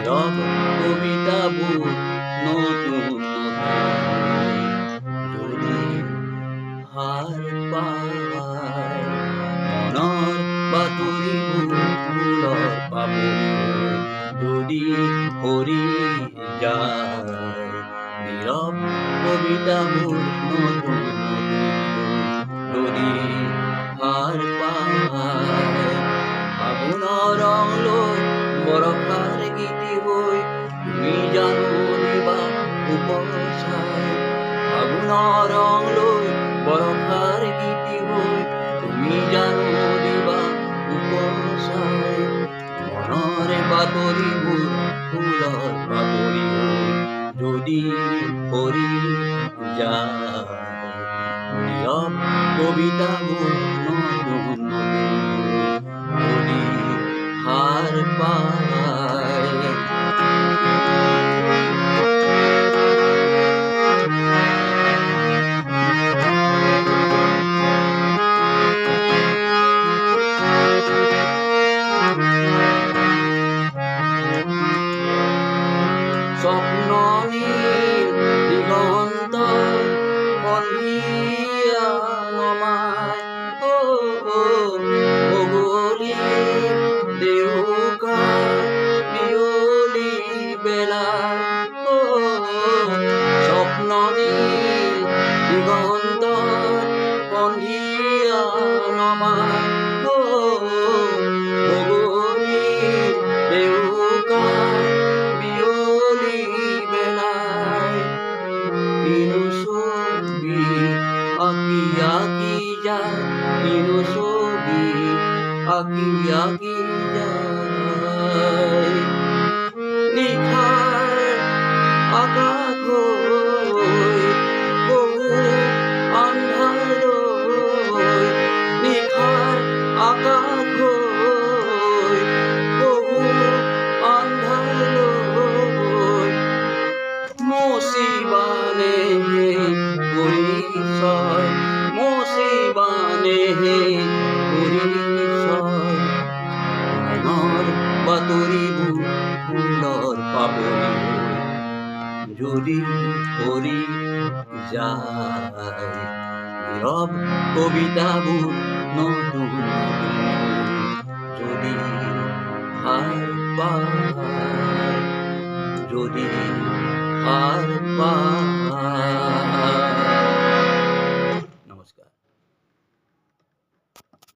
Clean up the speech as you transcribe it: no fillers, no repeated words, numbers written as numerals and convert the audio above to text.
নীৰব কবিতাবোৰ নতুন নতুন যদি হাৰ পায় মনৰ বাতৰিবোৰ ফুলৰ পাপৰি যদি সৰি যায় নীৰৱ কবিতাবোৰ নতুন নতুন যদি হাৰ পায় ফাগুনৰ ৰং লৈ বৰষাৰ গীতি হৈ তুমি জানো দিবা উপচাই ফাগুনৰ ৰং লৈ বৰষাৰ গীতি হৈ তুমি জানো দিবা উপচাই মনৰে বাতৰিবোৰ ফুলৰ বাতৰি হৈ যদি সৰি যায় নীৰৱ কবিতাবোৰ নতুন নতুন যদি হার পায় স্বপ্ন নীল দিগন্ত সন্ধিয়া নমায় বগলী দেউকা বিয়লি বেলায় স্বপ্ন নীল দিগন্ত সন্ধিয়া নমায় বগলী দেউকা কিনো ছবি আঁকি আঁকি যায় কিনো ছবি আঁকি আঁকি যায় নিশাৰ আকাশ হৈ বহু আন্ধাৰলৈ নিশাৰ আকাশ হৈ বহু আন্ধাৰলৈ মুচিবানেহে পৰিচয় মুচিবানেহে পৰিচয় মনৰ বাতৰিবোৰ ফুলৰ পাপৰি হৈ যদি সৰি যায় নীৰৱ কবিতাবোৰ নতুন যদি হাৰ পায় যদি হাৰ পায়